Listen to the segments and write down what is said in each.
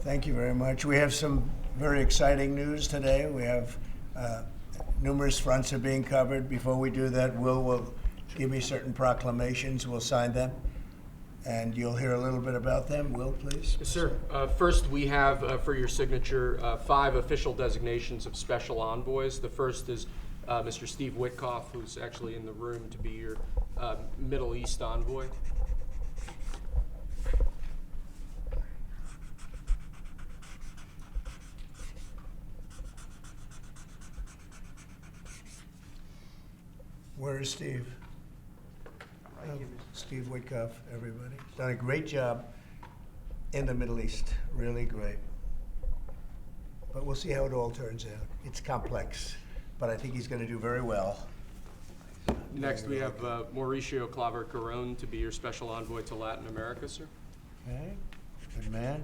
Thank you very much. We have some very exciting news today. We have numerous fronts are being covered. Before we do that, Will give me certain proclamations. We'll sign them, and you'll hear a little bit about them. Will, please. Yes, sir. First, we have for your signature 5 official designations of special envoys. The first is Mr. Steve Witkoff, who's actually in the room to be your Middle East envoy. Where is Steve? Steve Witkoff, everybody. He's done a great job in the Middle East, really great. But we'll see how it all turns out. It's complex, but I think he's going to do very well. Next, we have Mauricio Claver Caron to be your special envoy to Latin America, sir. Okay, good man.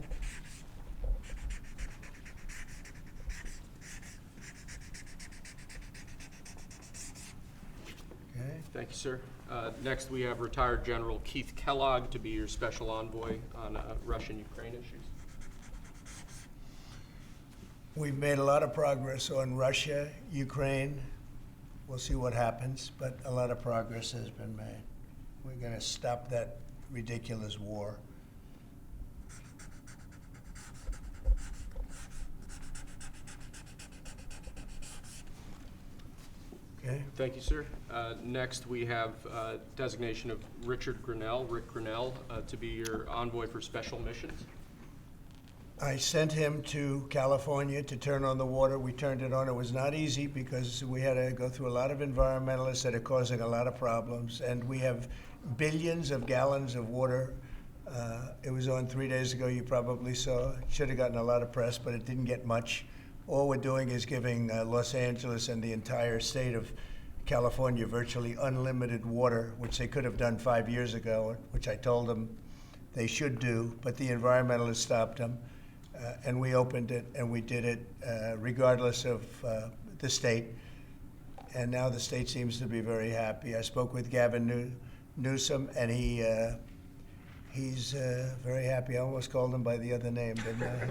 Okay. Thank you, sir. Next, we have retired General Keith Kellogg to be your special envoy on Russian-Ukraine issues. We've made a lot of progress on Russia, Ukraine. We'll see what happens, but a lot of progress has been made. We're going to stop that ridiculous war. Okay. Thank you, sir. Next, we have designation of Rick Grinnell, to be your envoy for special missions. I sent him to California to turn on the water. We turned it on. It was not easy because we had to go through a lot of environmentalists that are causing a lot of problems. And we have billions of gallons of water. It was on 3 days ago. You probably saw. It should have gotten a lot of press, but it didn't get much. All we're doing is giving Los Angeles and the entire state of California virtually unlimited water, which they could have done 5 years ago, which I told them they should do, but the environmentalists stopped them. And we opened it, and we did it regardless of the state. And now the state seems to be very happy. I spoke with Gavin Newsom, and he's very happy. I almost called him by the other name, didn't I?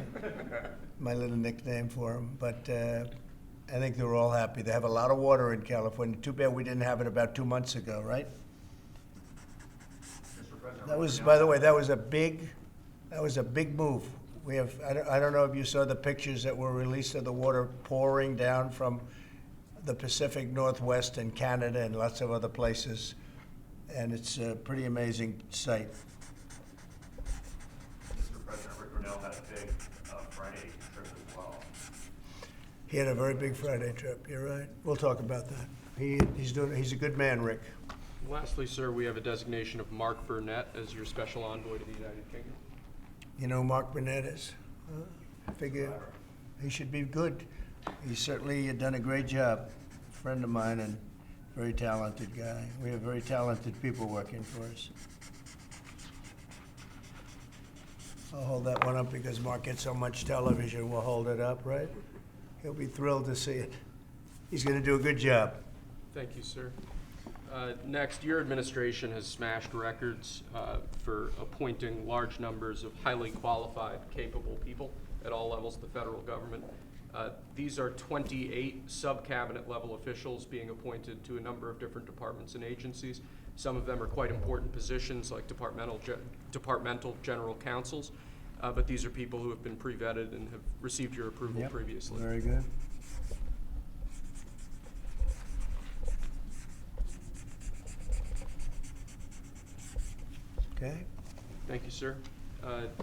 My little nickname for him. But I think they're all happy. They have a lot of water in California. Too bad we didn't have it about 2 months ago, right? That was, by the way, that was a big move. We have, I don't know if you saw the pictures that were released of the water pouring down from the Pacific Northwest and Canada and lots of other places. And it's a pretty amazing sight. Mr. President, Rick Grinnell had a big Friday trip as well. He had a very big Friday trip, you're right. We'll talk about that. He's a good man, Rick. Lastly, sir, we have a designation of Mark Burnett as your special envoy to the United Kingdom. You know who Mark Burnett is? I figure he should be good. He's certainly done a great job. Friend of mine and very talented guy. We have very talented people working for us. I'll hold that one up because Mark gets so much television. We'll hold it up, right? He'll be thrilled to see it. He's going to do a good job. Thank you, sir. Next, your administration has smashed records for appointing large numbers of highly qualified, capable people at all levels of the federal government. These are 28 sub-cabinet level officials being appointed to a number of different departments and agencies. Some of them are quite important positions like departmental general counsels, but these are people who have been pre-vetted and have received your approval previously. Very good. Okay. Thank you, sir.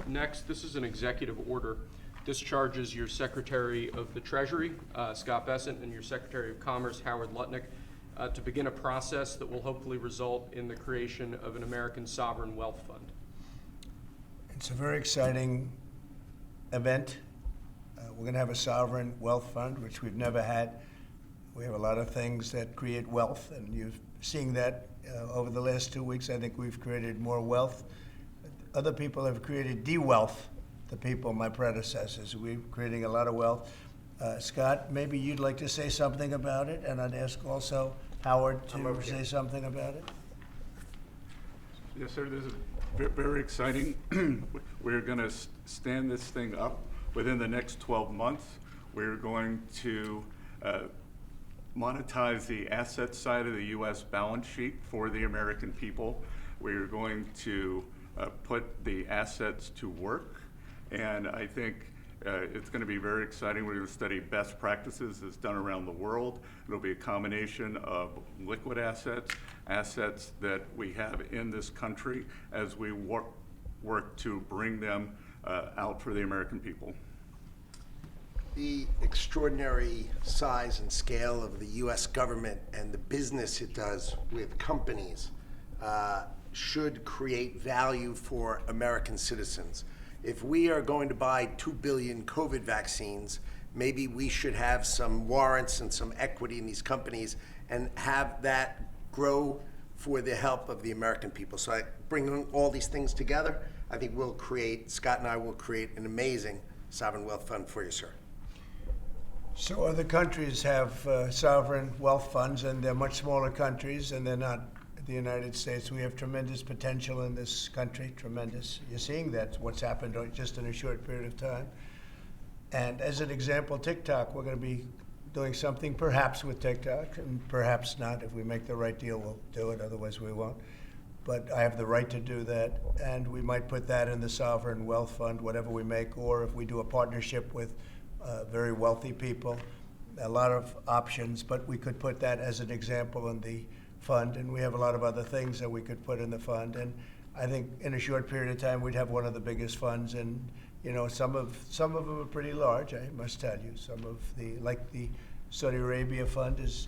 Next, this is an executive order. Discharges your Secretary of the Treasury, Scott Bessent, and your Secretary of Commerce, Howard Lutnick, to begin a process that will hopefully result in the creation of an American Sovereign Wealth Fund. It's a very exciting event. We're going to have a sovereign wealth fund, which we've never had. We have a lot of things that create wealth, and you've seen that over the last 2 weeks. I think we've created more wealth. Other people have created de-wealth, the people, my predecessors. We're creating a lot of wealth. Scott, maybe you'd like to say something about it, and I'd ask also Howard to say something about it. Yes, sir. This is very exciting. We're going to stand this thing up within the next 12 months, we're going to monetize the asset side of the U.S. balance sheet for the American people. We're going to put the assets to work, and I think it's going to be very exciting. We're going to study best practices as done around the world. It'll be a combination of liquid assets, assets that we have in this country as we work to bring them out for the American people. The extraordinary size and scale of the U.S. government and the business it does with companies should create value for American citizens. If we are going to buy 2 billion COVID vaccines, maybe we should have some warrants and some equity in these companies and have that grow for the help of the American people. So I bring all these things together, I think Scott and I will create an amazing sovereign wealth fund for you, sir. So other countries have sovereign wealth funds, and they're much smaller countries, and they're not the United States. We have tremendous potential in this country, tremendous. You're seeing that, what's happened just in a short period of time. And as an example, TikTok, we're going to be doing something perhaps with TikTok, and perhaps not. If we make the right deal, we'll do it, otherwise we won't. But I have the right to do that, and we might put that in the sovereign wealth fund, whatever we make, or if we do a partnership with very wealthy people, a lot of options, but we could put that as an example in the fund, and we have a lot of other things that we could put in the fund. And I think in a short period of time, we'd have one of the biggest funds, and you know, some of them are pretty large, I must tell you. Some of like the Saudi Arabia fund is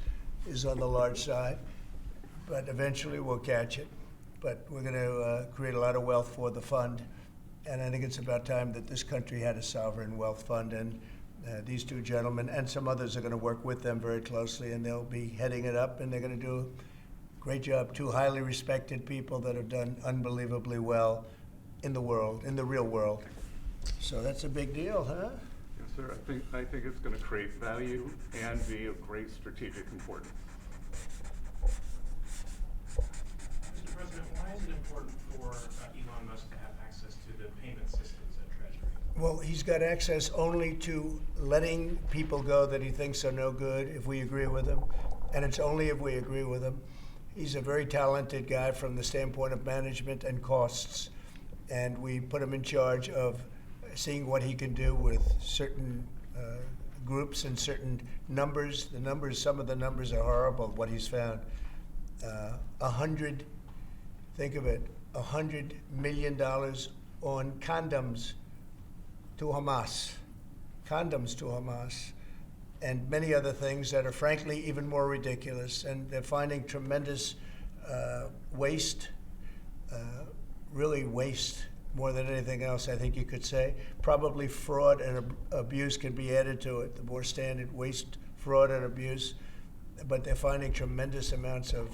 on the large side, but eventually we'll catch it. But we're going to create a lot of wealth for the fund, and I think it's about time that this country had a sovereign wealth fund, and these two gentlemen and some others are going to work with them very closely, and they'll be heading it up, and they're going to do a great job. Two highly respected people that have done unbelievably well in the world, in the real world. So that's a big deal, huh? Yes, sir. I think it's going to create value and be of great strategic importance. Mr. President, why is it important for Elon Musk to have access to the payment systems at Treasury? Well, he's got access only to letting people go that he thinks are no good if we agree with him, and it's only if we agree with him. He's a very talented guy from the standpoint of management and costs, and we put him in charge of seeing what he can do with certain groups and certain numbers. Some of the numbers are horrible, what he's found. Think of it, $100 million on condoms to Hamas, and many other things that are frankly even more ridiculous. And they're finding tremendous waste, really waste more than anything else, I think you could say. Probably fraud and abuse can be added to it, the more standard waste, fraud, and abuse. But they're finding tremendous amounts of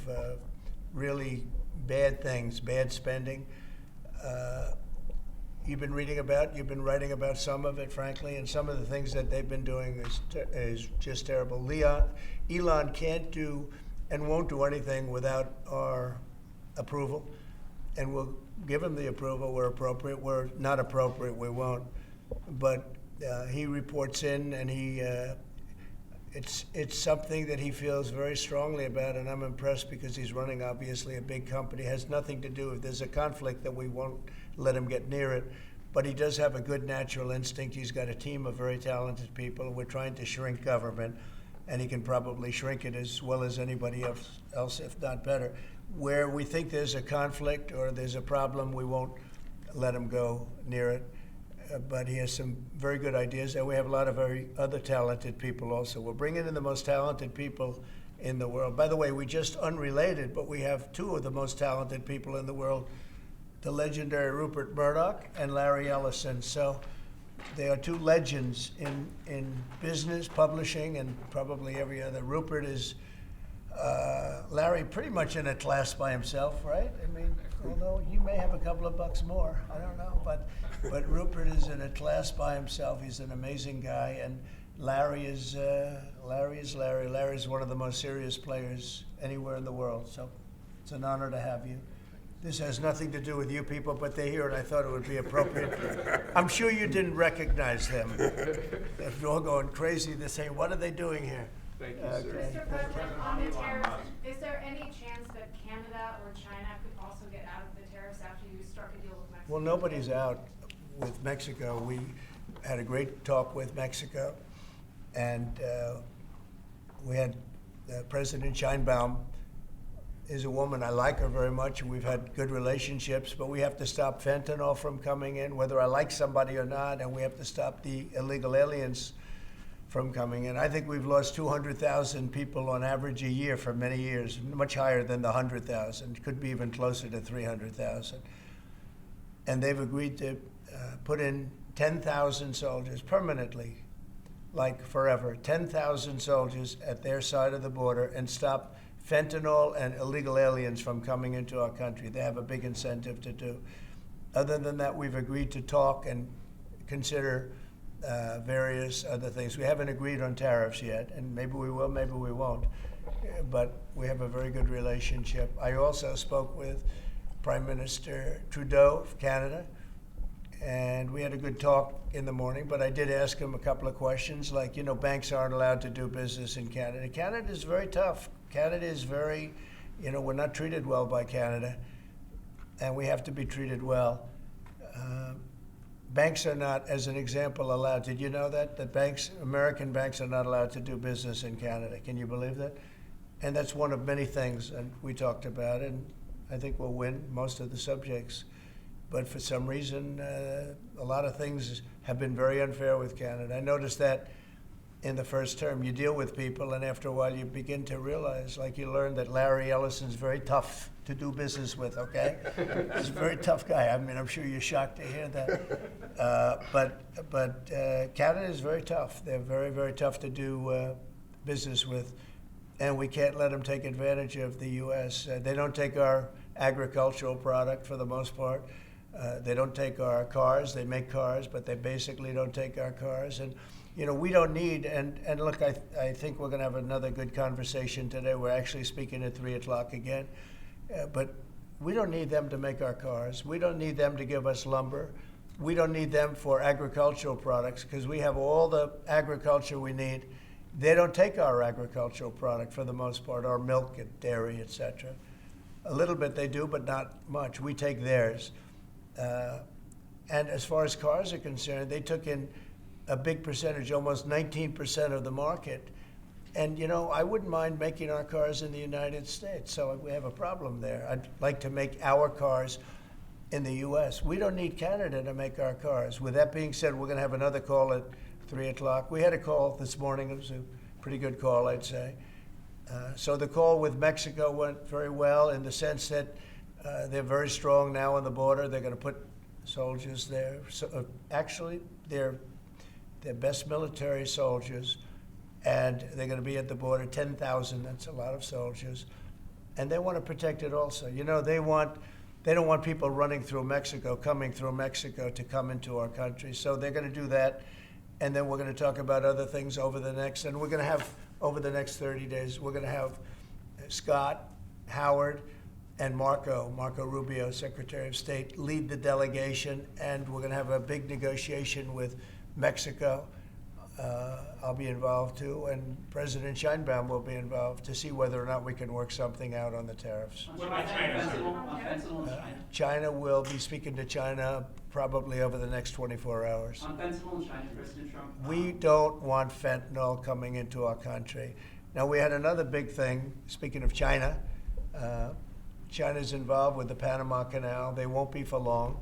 really bad things, bad spending. You've been writing about some of it, frankly, and some of the things that they've been doing is just terrible. Elon can't do and won't do anything without our approval, and we'll give him the approval where appropriate. Where not appropriate, we won't. But he reports in, and it's something that he feels very strongly about, and I'm impressed because he's running, obviously, a big company. It has nothing to do, if there's a conflict, that we won't let him get near it. But he does have a good natural instinct. He's got a team of very talented people. We're trying to shrink government, and he can probably shrink it as well as anybody else, if not better. Where we think there's a conflict or there's a problem, we won't let him go near it. But he has some very good ideas, and we have a lot of very other talented people also. We're bringing in the most talented people in the world. By the way, we just unrelated, but we have two of the most talented people in the world, the legendary Rupert Murdoch and Larry Ellison. So they are two legends in business, publishing, and probably every other. Rupert is, Larry, pretty much in a class by himself, right? I mean, although you may have a couple of bucks more, I don't know, but Rupert is in a class by himself. He's an amazing guy, and Larry is Larry. Larry's one of the most serious players anywhere in the world. So it's an honor to have you. This has nothing to do with you people, but they're here, and I thought it would be appropriate. I'm sure you didn't recognize them. They're all going crazy. They're saying, "What are they doing here?" Thank you, sir. Okay. Mr. President, on the tariffs, is there any chance that Canada or China could also get out of the tariffs after you struck a deal with Mexico? Well, nobody's out with Mexico. We had a great talk with Mexico, and we had President Sheinbaum is a woman. I like her very much, and we've had good relationships, but we have to stop fentanyl from coming in, whether I like somebody or not, and we have to stop the illegal aliens from coming in. I think we've lost 200,000 people on average a year for many years, much higher than the 100,000, could be even closer to 300,000. And they've agreed to put in 10,000 soldiers permanently, like forever, 10,000 soldiers at their side of the border and stop fentanyl and illegal aliens from coming into our country. They have a big incentive to do. Other than that, we've agreed to talk and consider various other things. We haven't agreed on tariffs yet, and maybe we will, maybe we won't. But we have a very good relationship. I also spoke with Prime Minister Trudeau of Canada, and we had a good talk in the morning, but I did ask him a couple of questions, like, you know, banks aren't allowed to do business in Canada. Canada is very tough. Canada is very, you know, we're not treated well by Canada, and we have to be treated well. Banks are not, as an example, allowed. Did you know that? That banks, American banks, are not allowed to do business in Canada. Can you believe that? And that's one of many things, and we talked about it, and I think we'll win most of the subjects. But for some reason, a lot of things have been very unfair with Canada. I noticed that in the first term. You deal with people, and after a while you begin to realize, like you learn that Larry Ellison's very tough to do business with, okay? He's a very tough guy. I mean, I'm sure you're shocked to hear that. But Canada is very tough. They're very, very tough to do business with, and we can't let them take advantage of the U.S. They don't take our agricultural product for the most part. They don't take our cars. They make cars, but they basically don't take our cars. And you know, we don't need, and look, I think we're going to have another good conversation today. We're actually speaking at 3 o'clock again. But we don't need them to make our cars. We don't need them to give us lumber. We don't need them for agricultural products because we have all the agriculture we need. They don't take our agricultural product for the most part, our milk and dairy, etc. A little bit they do, but not much. We take theirs. And as far as cars are concerned, they took in a big percentage, almost 19% of the market. And, you know, I wouldn't mind making our cars in the United States, so we have a problem there. I'd like to make our cars in the U.S. We don't need Canada to make our cars. With that being said, we're going to have another call at 3 o'clock. We had a call this morning. It was a pretty good call, I'd say. So the call with Mexico went very well in the sense that they're very strong now on the border. They're going to put soldiers there. So, actually, they're best military soldiers, and they're going to be at the border, 10,000. That's a lot of soldiers, and they want to protect it also. You know, they don't want people running through Mexico, coming through Mexico to come into our country. So they're going to do that, and then we're going to talk about other things over the next 30 days. We're going to have Scott, Howard, and Marco Rubio, Secretary of State, lead the delegation, and we're going to have a big negotiation with Mexico. I'll be involved too, and President Sheinbaum will be involved to see whether or not we can work something out on the tariffs. What about China? Fentanyl in China. China will be speaking to China probably over the next 24 hours. On fentanyl in China, President Trump. We don't want fentanyl coming into our country. Now, we had another big thing, speaking of China. China's involved with the Panama Canal. They won't be for long,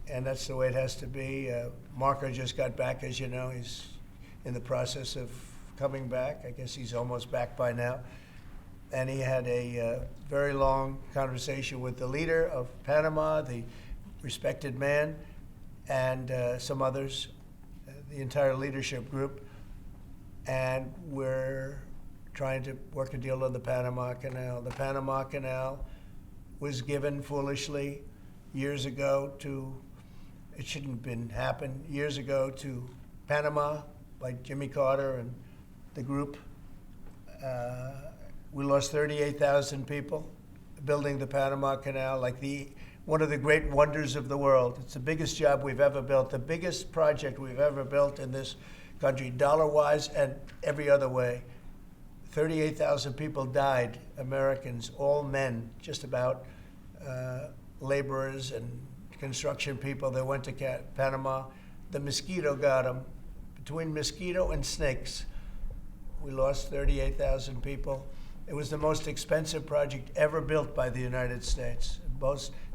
and that's the way it has to be. Marco just got back, as you know. He's in the process of coming back. I guess he's almost back by now. And he had a very long conversation with the leader of Panama, the respected man, and some others, the entire leadership group. And we're trying to work a deal on the Panama Canal. The Panama Canal was given foolishly years ago to, it shouldn't have been happened, years ago to Panama by Jimmy Carter and the group. We lost 38,000 people building the Panama Canal, like one of the great wonders of the world. It's the biggest job we've ever built, the biggest project we've ever built in this country, dollar-wise and every other way. 38,000 people died, Americans, all men, just about, laborers and construction people. They went to Panama. The mosquito got them. Between mosquito and snakes, we lost 38,000 people. It was the most expensive project ever built by the United States.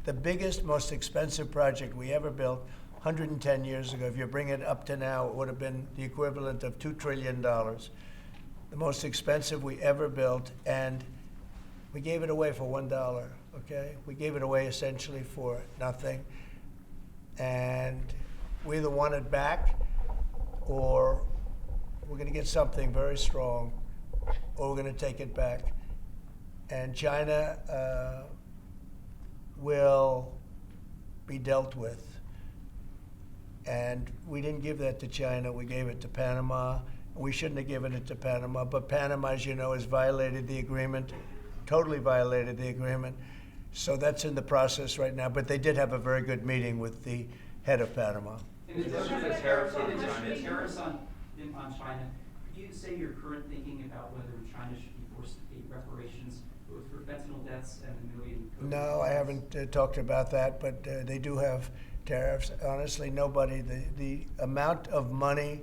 The biggest, most expensive project we ever built 110 years ago. If you bring it up to now, it would have been the equivalent of $2 trillion. The most expensive we ever built, and we gave it away for $1, okay? We gave it away essentially for nothing. And we either want it back, or we're going to get something very strong, or we're going to take it back. And China will be dealt with. And we didn't give that to China. We gave it to Panama. We shouldn't have given it to Panama. But Panama, as you know, has violated the agreement, totally violated the agreement. So that's in the process right now. But they did have a very good meeting with the head of Panama. In addition to the tariffs on China, could you say your current thinking about whether China should be forced to pay reparations both for fentanyl deaths and the million? No, I haven't talked about that, but they do have tariffs. Honestly, nobody, the amount of money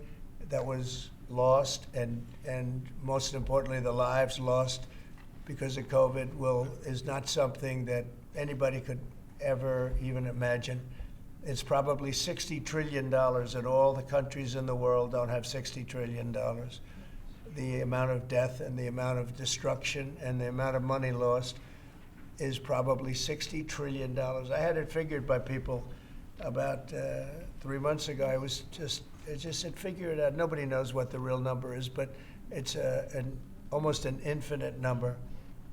that was lost and most importantly, the lives lost because of COVID is not something that anybody could ever even imagine. It's probably $60 trillion, and all the countries in the world don't have $60 trillion. The amount of death and the amount of destruction and the amount of money lost is probably $60 trillion. I had it figured by people about 3 months ago. I just said, figure it out. Nobody knows what the real number is, but it's almost an infinite number,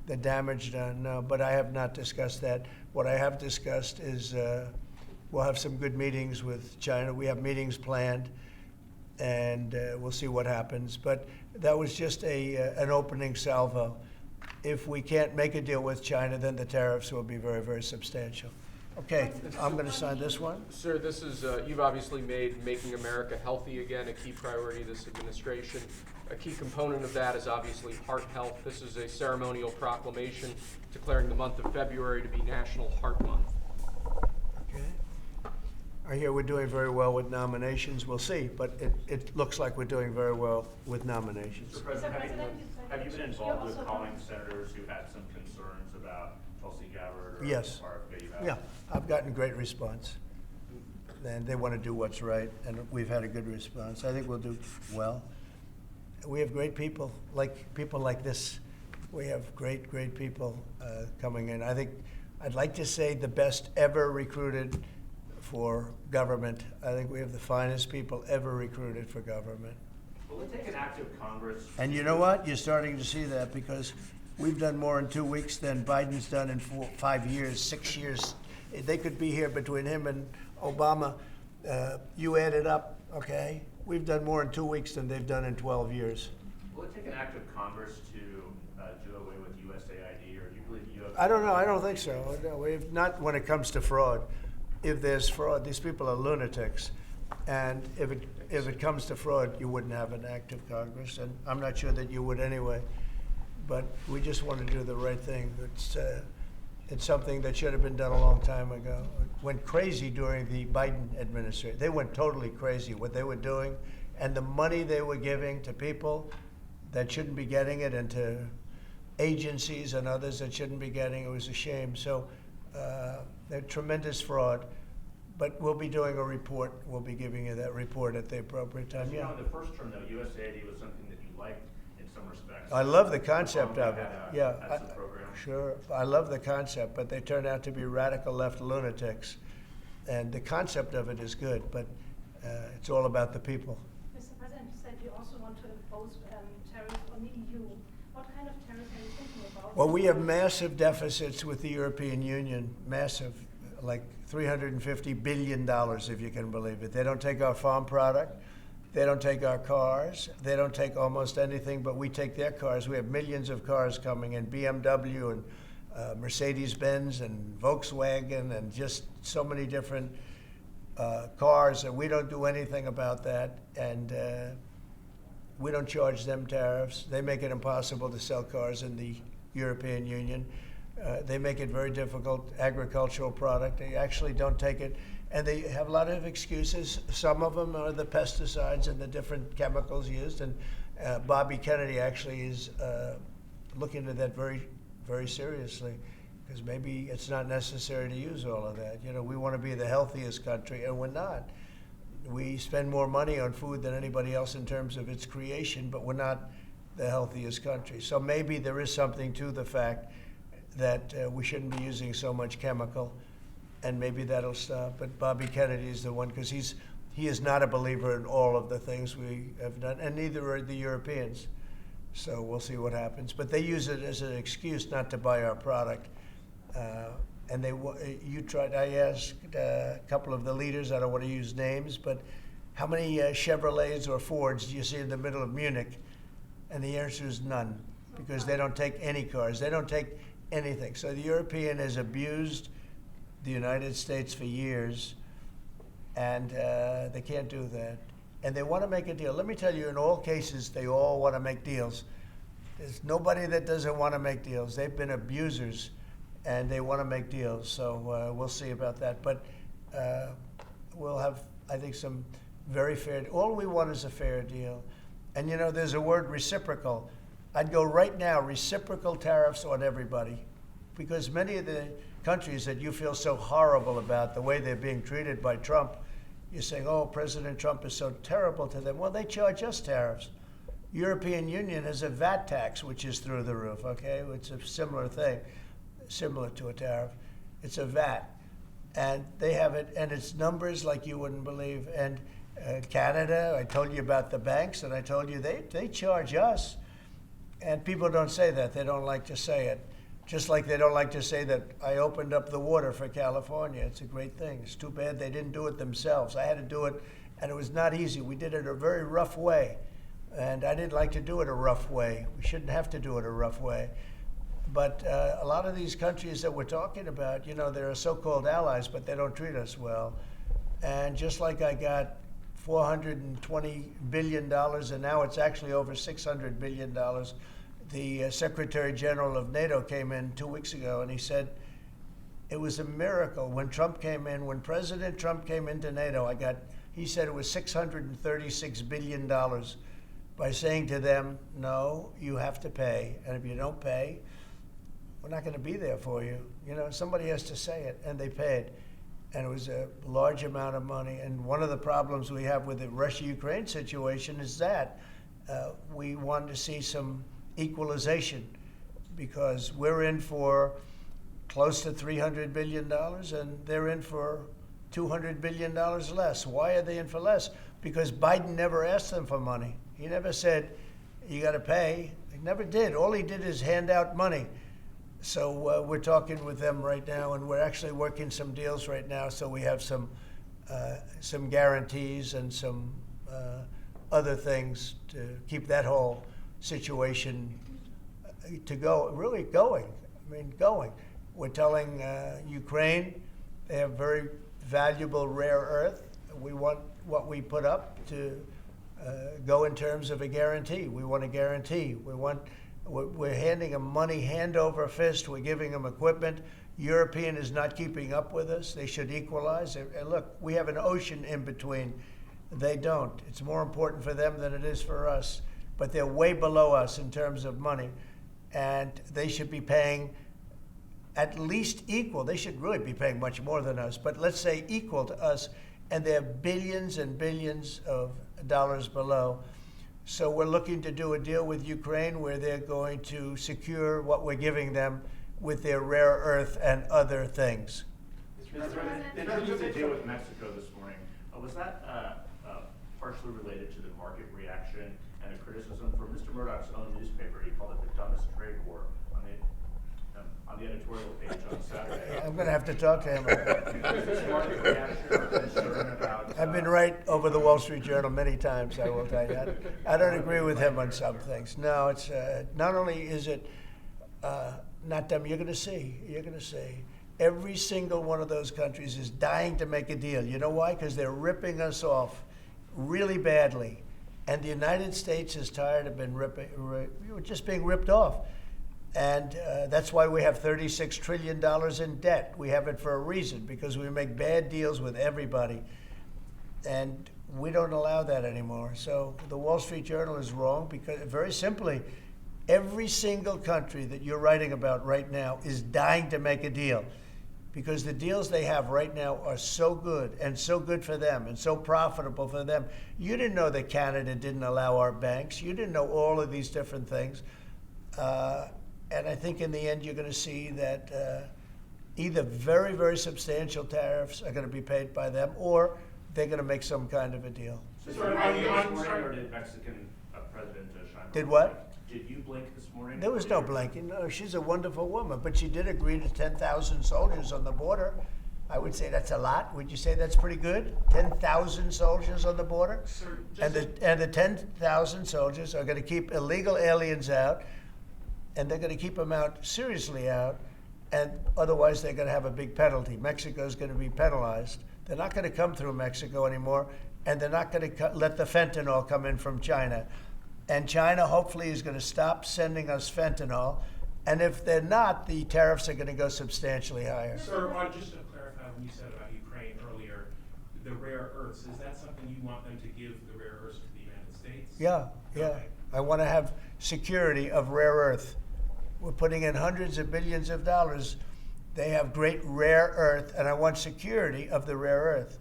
the damage done. No, but I have not discussed that. What I have discussed is we'll have some good meetings with China. We have meetings planned, and we'll see what happens. But that was just an opening salvo. If we can't make a deal with China, then the tariffs will be very, very substantial. Okay, I'm going to sign this one. Sir, this is, you've obviously made making America healthy again a key priority of this administration. A key component of that is obviously heart health. This is a ceremonial proclamation declaring the month of February to be National Heart Month. Okay. I hear we're doing very well with nominations. We'll see, but it looks like we're doing very well with nominations. Mr. President, have you been involved with calling senators who had some concerns about Tulsi Gabbard or Yes. RFK? Yeah, I've gotten great response. And they want to do what's right, and we've had a good response. I think we'll do well. We have great people like this. We have great, great people coming in. I think I'd like to say the best ever recruited for government. I think we have the finest people ever recruited for government. Will it take an active Congress? And you know what? You're starting to see that because we've done more in 2 weeks than Biden's done in 5 years, 6 years. They could be here between him and Obama. You add it up, okay? We've done more in 2 weeks than they've done in 12 years. Will it take an active Congress to do away with USAID, or do you believe you have? I don't know. I don't think so. No, we've not when it comes to fraud. If there's fraud, these people are lunatics. And if it comes to fraud, you wouldn't have an active Congress. And I'm not sure that you would anyway. But we just want to do the right thing. It's something that should have been done a long time ago. It went crazy during the Biden administration. They went totally crazy, what they were doing, and the money they were giving to people that shouldn't be getting it, and to agencies and others that shouldn't be getting it. It was a shame. So they're tremendous fraud. But we'll be doing a report. We'll be giving you that report at the appropriate time. You Yeah. know, in the first term, though, USAID was something that you liked in some respects. I love the concept of it. Yeah, That's the program. sure. I love the concept, but they turned out to be radical left lunatics. And the concept of it is good, but it's all about the people. Mr. President, you said you also want to impose tariffs on the EU. What kind of tariffs are you thinking about? Well, we have massive deficits with the European Union, massive, like $350 billion, if you can believe it. They don't take our farm product. They don't take our cars. They don't take almost anything, but we take their cars. We have millions of cars coming in, BMW and Mercedes-Benz and Volkswagen and just so many different cars, and we don't do anything about that. And we don't charge them tariffs. They make it impossible to sell cars in the European Union. They make it very difficult, agricultural product. They actually don't take it. And they have a lot of excuses. Some of them are the pesticides and the different chemicals used. And Bobby Kennedy actually is looking at that very, very seriously, because maybe it's not necessary to use all of that. You know, we want to be the healthiest country, and we're not. We spend more money on food than anybody else in terms of its creation, but we're not the healthiest country. So maybe there is something to the fact that we shouldn't be using so much chemical, and maybe that'll stop. But Bobby Kennedy is the one, because he is not a believer in all of the things we have done, and neither are the Europeans. So we'll see what happens. But they use it as an excuse not to buy our product. And I asked a couple of the leaders, I don't want to use names, but how many Chevrolets or Fords do you see in the middle of Munich? And the answer is none, because they don't take any cars. They don't take anything. So the European has abused the United States for years, and they can't do that. And they want to make a deal. Let me tell you, in all cases, they all want to make deals. There's nobody that doesn't want to make deals. They've been abusers, and they want to make deals. So we'll see about that. But we'll have, I think, some very fair. All we want is a fair deal. And you know, there's a word, reciprocal. I'd go right now, reciprocal tariffs on everybody, because many of the countries that you feel so horrible about the way they're being treated by Trump, you're saying, oh, President Trump is so terrible to them. Well, they charge us tariffs. European Union has a VAT tax, which is through the roof, okay? It's a similar thing, similar to a tariff. It's a VAT. And they have it, and it's numbers like you wouldn't believe. And Canada, I told you about the banks, and I told you they charge us. And people don't say that. They don't like to say it. Just like they don't like to say that I opened up the water for California. It's a great thing. It's too bad they didn't do it themselves. I had to do it, and it was not easy. We did it a very rough way, and I didn't like to do it a rough way. We shouldn't have to do it a rough way. But a lot of these countries that we're talking about, you know, they're so-called allies, but they don't treat us well. And just like I got $420 billion, and now it's actually over $600 billion, the Secretary General of NATO came in 2 weeks ago, and he said it was a miracle when Trump came in. When President Trump came into NATO, he said it was $636 billion by saying to them, no, you have to pay. And if you don't pay, we're not going to be there for you. You know, somebody has to say it, and they paid. And it was a large amount of money. And one of the problems we have with the Russia-Ukraine situation is that we want to see some equalization, because we're in for close to $300 billion and they're in for $200 billion less. Why are they in for less? Because Biden never asked them for money. He never said, you got to pay. He never did. All he did is hand out money. So we're talking with them right now, and we're actually working some deals right now, so we have some guarantees and some other things to keep that whole situation to go, really going. I mean, going. We're telling Ukraine they have very valuable rare earth. We want what we put up to go in terms of a guarantee. We want a guarantee. We're handing them money hand over fist. We're giving them equipment. European is not keeping up with us. They should equalize. And look, we have an ocean in between. They don't. It's more important for them than it is for us. But they're way below us in terms of money, and they should be paying at least equal. They should really be paying much more than us, but let's say equal to us, and they're billions and billions of dollars below. So we're looking to do a deal with Ukraine where they're going to secure what we're giving them with their rare earth and other things. Mr. President, the news they did with Mexico this morning, was that partially related to the market reaction and a criticism from Mr. Murdoch's own newspaper? He called it the dumbest trade war on the editorial page on Saturday. I'm going to have to talk to him about Is this market reaction or concern about? I've been right over the Wall Street Journal many times, I will tell you. I don't agree with him on some things. No, it's not only is it not them. You're going to see. You're going to see. Every single one of those countries is dying to make a deal. You know why? Because they're ripping us off really badly. And the United States is tired of just being ripped off. And that's why we have $36 trillion in debt. We have it for a reason, because we make bad deals with everybody. And we don't allow that anymore. So the Wall Street Journal is wrong, because very simply, every single country that you're writing about right now is dying to make a deal, because the deals they have right now are so good, and so good for them, and so profitable for them. You didn't know that Canada didn't allow our banks. You didn't know all of these different things. And I think in the end, you're going to see that either very, very substantial tariffs are going to be paid by them, or they're going to make some kind of a deal. Did Sorry, you blink I'm this morning, sorry. or did Mexican President Sheinbaum? Did what? Did you blink this morning? There was no blinking. No, she's a wonderful woman, but she did agree to 10,000 soldiers on the border. I would say that's a lot. Would you say that's pretty good? 10,000 soldiers on the border? Sir, And the 10,000 soldiers are going to keep illegal aliens out, and they're going to keep them out, seriously out, and otherwise they're going to have a big penalty. Mexico's going to be penalized. They're not going to come through Mexico anymore, and they're not going to let the fentanyl come in from China. And China hopefully is going to stop sending us fentanyl, and if they're not, the tariffs are going to go substantially higher. Sir, just to clarify, when you said about Ukraine earlier, the rare earths, is that something you want them to give the rare earths to the United States? Yeah. Okay. I want to have security of rare earth. We're putting in hundreds of billions of dollars. They have great rare earth, and I want security of the rare earth.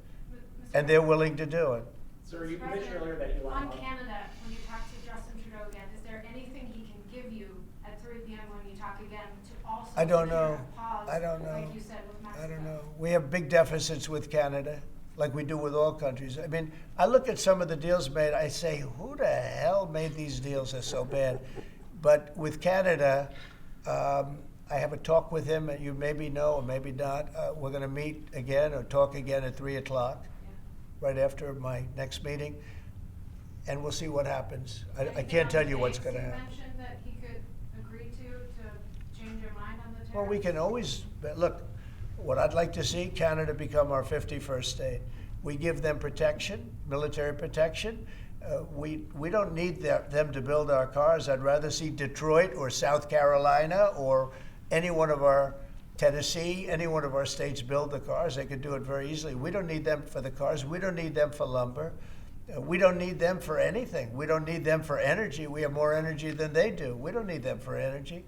And they're willing to do it. Sir, you Mr. mentioned President, earlier that Elon on Musk. Canada, when you talk to Justin Trudeau again, is there anything he can give you at 3 p.m. when you talk again to also I don't secure know. a pause, I don't know. like you said with Mexico? I don't know. We have big deficits with Canada, like we do with all countries. I mean, I look at some of the deals made, I say, who the hell made these deals? They're so bad. But with Canada, I have a talk with him, and you maybe know or maybe not. We're going to meet again or talk again at 3 o'clock, right after my next meeting, and we'll see what happens. I Anything can't on tell the you what's dates going to you happen. mentioned that he could agree to change your mind on the tariffs? Well, we can always, look, what I'd like to see, Canada become our 51st state. We give them protection, military protection. We don't need them to build our cars. I'd rather see Detroit or South Carolina or any one of our, Tennessee, any one of our states build the cars. They could do it very easily. We don't need them for the cars. We don't need them for lumber. We don't need them for anything. We don't need them for energy. We have more energy than they do. We don't need them for energy.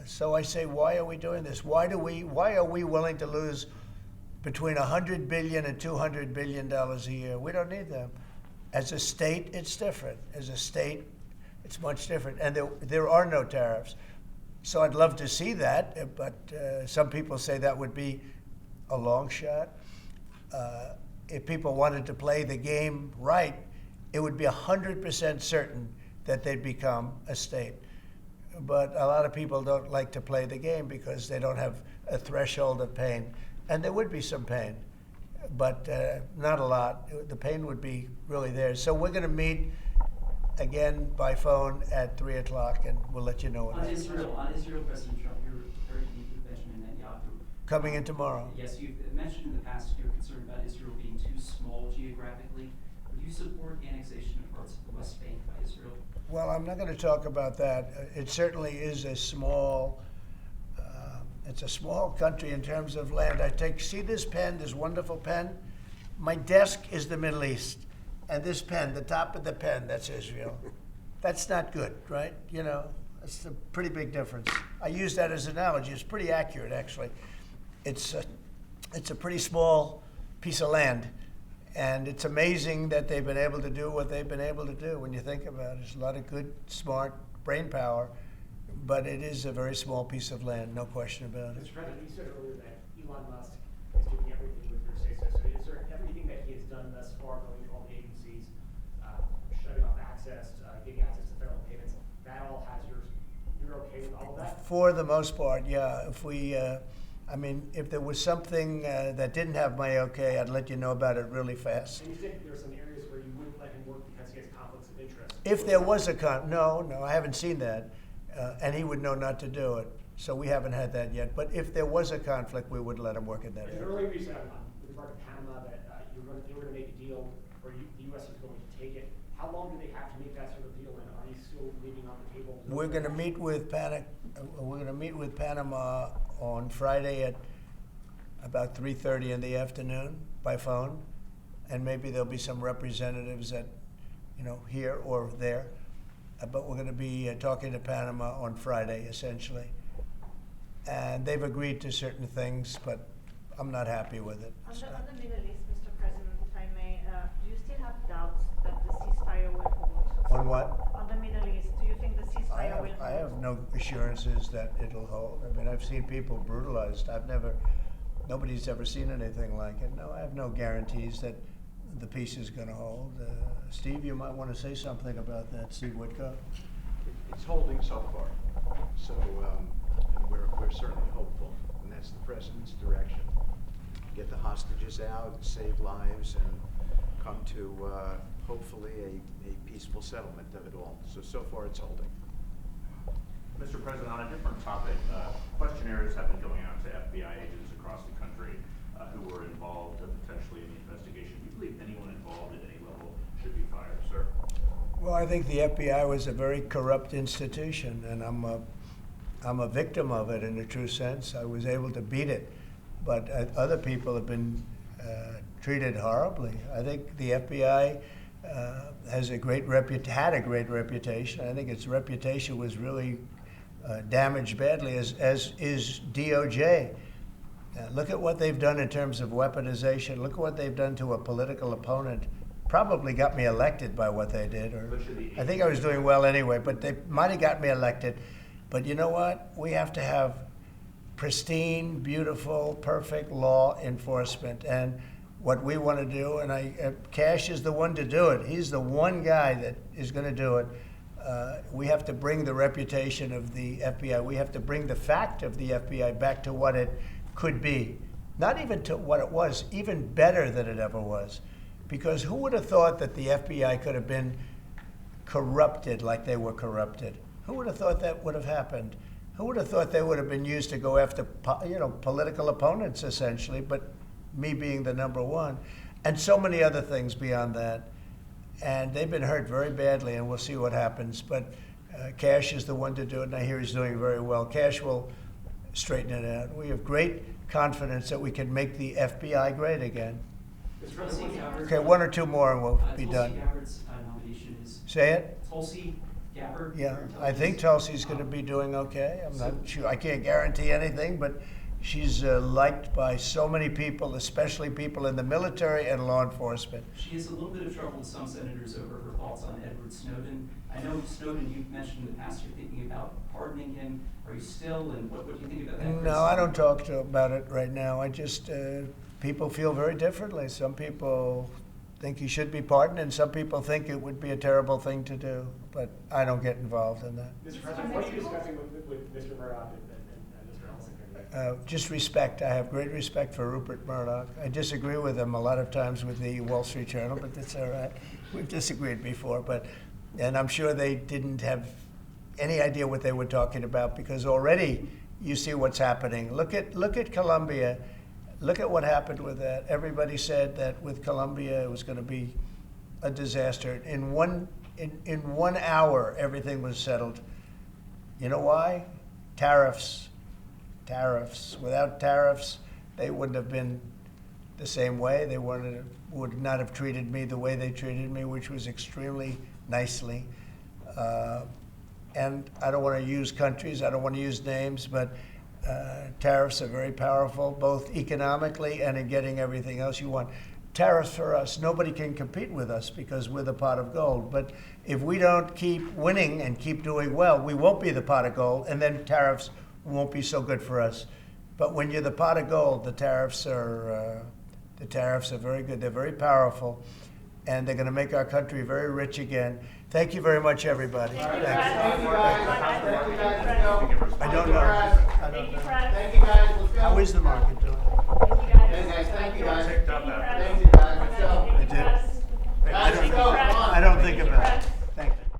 So I say, why are we doing this? Why are we willing to lose between $100 billion and $200 billion a year? We don't need them. As a state, it's different. As a state, it's much different. And there are no tariffs. So I'd love to see that, but some people say that would be a long shot. If people wanted to play the game right, it would be 100% certain that they'd become a state. But a lot of people don't like to play the game because they don't have a threshold of pain. And there would be some pain, but not a lot. The pain would be really there. So we're going to meet again by phone at 3 o'clock, and we'll let you know what On happens. Israel, President Trump, you're very deep with Benjamin Netanyahu. Coming in tomorrow. Yes, you've mentioned in the past you're concerned about Israel being too small geographically. Would you support annexation of parts of the West Bank by Israel? Well, I'm not going to talk about that. It certainly is a small, it's a small country in terms of land. See this pen, this wonderful pen? My desk is the Middle East. And this pen, the top of the pen, that's Israel. That's not good, right? You know, that's a pretty big difference. I use that as an analogy. It's pretty accurate, actually. It's a pretty small piece of land. And it's amazing that they've been able to do what they've been able to do when you think about it. There's a lot of good, smart brain power, but it is a very small piece of land, no question about it. Mr. President, you said earlier that Elon Musk is doing everything with your say-so. So is there everything that he has done thus far, going to all the agencies, shutting off access, getting access to federal payments, that all has you're okay with all of that? For the most part, yeah. If we, if there was something that didn't have my okay, I'd let you know about it really fast. And you think there are some areas where you wouldn't let him work because he has conflicts of interest? If there was a no, I haven't seen that. and he would know not to do it. So we haven't had that yet. But if there was a conflict, we would let him work in that area. Earlier you said with regard to Panama that you were going to make a deal, or the U.S. is going to take it. How long do they have to make that sort of deal, and are you still leaving on the table? We're going to meet with Panama on Friday at about 3:30 in the afternoon by phone, and maybe there'll be some representatives at, here or there. But we're going to be talking to Panama on Friday, essentially. And they've agreed to certain things, but I'm not happy with it. On the Middle East, Mr. President, if I may, do you still have doubts that the ceasefire will hold? On what? On the Middle East, do you think the ceasefire will hold? I have no assurances that it'll hold. I mean, I've seen people brutalized. Nobody's ever seen anything like it. No, I have no guarantees that the peace is going to hold. Steve, you might want to say something about that, Steve Woodcock. It's holding so far. So, and we're certainly hopeful, and that's the President's direction. Get the hostages out, save lives, and come to hopefully a peaceful settlement of it all. So far it's holding. Mr. President, on a different topic, questionnaires have been going out to FBI agents across the country who were involved potentially in the investigation. Do you believe anyone involved at any level should be fired, sir? Well, I think the FBI was a very corrupt institution, and I'm a victim of it in a true sense. I was able to beat it, but other people have been treated horribly. I think the FBI had a great reputation. I think its reputation was really damaged badly, as is DOJ. Look at what they've done in terms of weaponization. Look at what they've done to a political opponent. Probably got me elected by what they did, or I think I was doing well anyway, but they might have got me elected. But you know what? We have to have pristine, beautiful, perfect law enforcement. And what we want to do, and Kash is the one to do it. He's the one guy that is going to do it. We have to bring the reputation of the FBI. We have to bring the fact of the FBI back to what it could be. Not even to what it was, even better than it ever was. Because who would have thought that the FBI could have been corrupted like they were corrupted? Who would have thought that would have happened? Who would have thought they would have been used to go after, political opponents, essentially, but me being the number one, and so many other things beyond that. And they've been hurt very badly, and we'll see what happens. But Kash is the one to do it, and I hear he's doing very well. Kash will straighten it out. We have great confidence that we can make the FBI great again. Okay, one or two more and we'll be done. Tulsi Gabbard's nomination is... Say it? Tulsi Gabbard? Yeah, I think Tulsi's going to be doing okay. I'm not sure. I can't guarantee anything, but she's liked by so many people, especially people in the military and law enforcement. She has a little bit of trouble with some senators over her thoughts on Edward Snowden. I know Snowden, you've mentioned in the past you're thinking about pardoning him. Are you still, and what do you think about that? No, I don't talk about it right now. I just, people feel very differently. Some people think he should be pardoned, and some people think it would be a terrible thing to do. But I don't get involved in that. Mr. President, what are you discussing with Mr. Murdoch and Mr. Ellison? Just respect. I have great respect for Rupert Murdoch. I disagree with him a lot of times with the Wall Street Journal, but that's all right. We've disagreed before, and I'm sure they didn't have any idea what they were talking about, because already you see what's happening. Look at Colombia. Look at what happened with that. Everybody said that with Colombia it was going to be a disaster. In 1 hour, everything was settled. You know why? Tariffs. Without tariffs, they wouldn't have been the same way. They would not have treated me the way they treated me, which was extremely nicely. And I don't want to use countries, I don't want to use names, but tariffs are very powerful, both economically and in getting everything else you want. Tariffs for us, nobody can compete with us because we're the pot of gold. But if we don't keep winning and keep doing well, we won't be the pot of gold, and then tariffs won't be so good for us. But when you're the pot of gold, the tariffs are very good. They're very powerful, and they're going to make our country very rich again. Thank you very much, everybody. Thank you, Thanks. guys. I don't know. Thank you, Fred. Thank you, guys. Let's go. How is the market doing? Thank you, guys. Hey, guys, thank you, guys. Ticked up after. Thank you, guys. Let's go. Thank you, I did. Fred. Guys, let's go. Come on. I don't think about it.